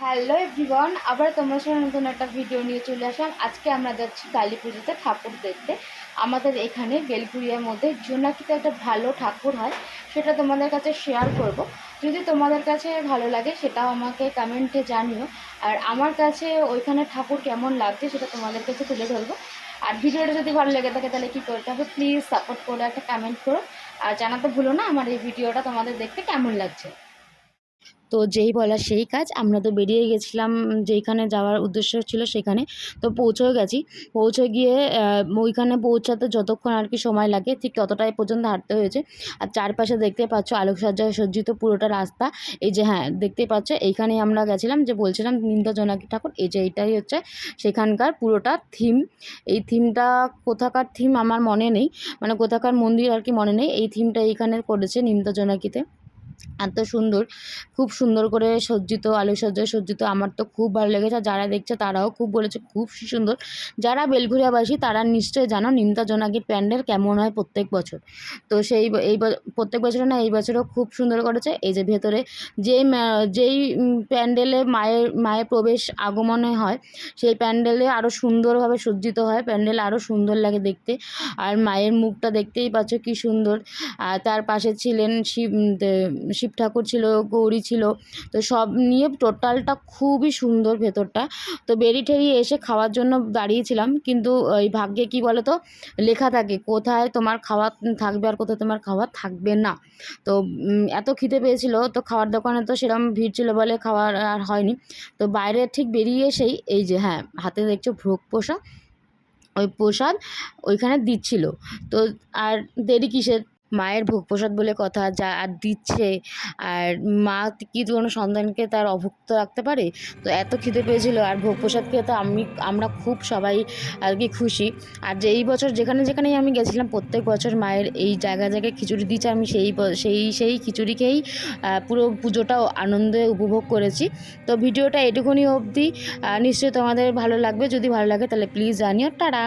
Hello everyone, আবার তোমার সাথে নতুন একটা ভিডিও নিয়ে চলে আসলাম। আজকে আমরা যাচ্ছি কালী পুজোতে ঠাকুর দেখতে। আমাদের এখানে বেলঘরিয়ার মধ্যে জোনাকিতে একটা ভালো ঠাকুর হয়, সেটা তোমাদের কাছে শেয়ার করব। যদি তোমাদের কাছে ভালো লাগে সেটাও আমাকে কমেন্টে জানিও। আর আমার কাছে ওইখানে ঠাকুর কেমন লাগছে সেটা তোমাদের কাছে তুলে ধরবো। আর ভিডিওটা যদি ভালো লেগে থাকে তাহলে কী করতে হবে, প্লিজ সাপোর্ট করে একটা কমেন্ট করো। আর জানাতে ভুলো না আমার এই ভিডিওটা তোমাদের দেখতে কেমন লাগছে। তো যেই বলা সেই কাজ, আমরা তো বেরিয়ে গেছিলাম যেইখানে যাওয়ার উদ্দেশ্য ছিল সেখানে। তো পৌঁছেও গেছি। পৌঁছে গিয়ে ওইখানে পৌঁছাতে যতক্ষণ আর কি সময় লাগে ঠিক ততটাই পর্যন্ত হাঁটতে হয়েছে। আর চারপাশে দেখতে পাচ্ছ আলোকসজ্জায় সজ্জিত পুরোটা রাস্তা। এই যে হ্যাঁ, দেখতেই পাচ্ছ এইখানেই আমরা গেছিলাম, যে বলছিলাম নিমতা জোনাকি ঠাকুর। এই যে এইটাই হচ্ছে সেখানকার পুরোটা থিম। এই থিমটা কোথাকার থিম আমার মনে নেই, মানে কোথাকার মন্দির আর কি মনে নেই। এই থিমটা এইখানে করেছে নিমতা জোনাকিতে। এত সুন্দর, খুব সুন্দর করে সজ্জিত, আলোকসজ্জায় সজ্জিত। আমার তো খুব ভালো লেগেছে। আর যারা দেখছে তারাও খুব বলেছে খুব সুন্দর। যারা বেলঘরিয়াবাসী তারা নিশ্চয়ই জানো নিমতা জোনাকির প্যান্ডেল কেমন হয় প্রত্যেক বছর। তো সেই প্রত্যেক বছরে না, এই বছরও খুব সুন্দর করেছে। এই যে ভেতরে যেই প্যান্ডেলে মায়ের প্রবেশ আগমনে হয়, সেই প্যান্ডেলে আরও সুন্দরভাবে সজ্জিত হয়। প্যান্ডেল আরও সুন্দর লাগে দেখতে। আর মায়ের মুখটা দেখতেই পাচ্ছ কী সুন্দর। আর তার পাশে ছিলেন শিব ঠাকুর ছিল, গৌরী ছিল। তো সব নিয়ে টোটালটা খুবই সুন্দর ভেতরটা। তো বেরিয়ে ঠেরিয়ে এসে খাওয়ার জন্য দাঁড়িয়েছিলাম, কিন্তু ওই ভাগ্যে কী বলো তো, লেখা থাকে কোথায় তোমার খাওয়া থাকবে আর কোথায় তোমার খাওয়া থাকবে না। তো এত খিদে পেয়েছিল, তো খাওয়ার দোকানে তো সেরকম ভিড় ছিল বলে খাওয়ার আর হয়নি। তো বাইরে ঠিক বেরিয়ে এসেই এই যে হ্যাঁ, হাতে দেখছো ভোগ প্রসাদ, ওই প্রসাদ ওইখানে দিচ্ছিল। তো আর দেরি কিসের, মায়ের ভোগ প্রসাদ বলে কথা, যা আর দিচ্ছে। আর মা কি কোনো সন্তানকে তার অভুক্ত রাখতে পারে? তো এত খিদে পেয়েছিল, আর ভোগ প্রসাদ খেয়ে তো আমরা খুব সবাই আর কি খুশি। আর যে এই বছর যেখানেই আমি গেছিলাম প্রত্যেক বছর মায়ের এই জায়গায় খিচুড়ি দিচ্ছে। আমি সেই খিচুড়ি খেয়েই পুরো পুজোটাও আনন্দে উপভোগ করেছি। তো ভিডিওটা এটুকুনি অবধি। নিশ্চয়ই তোমাদের ভালো লাগবে। যদি ভালো লাগে তাহলে প্লিজ জানিও। টাটা।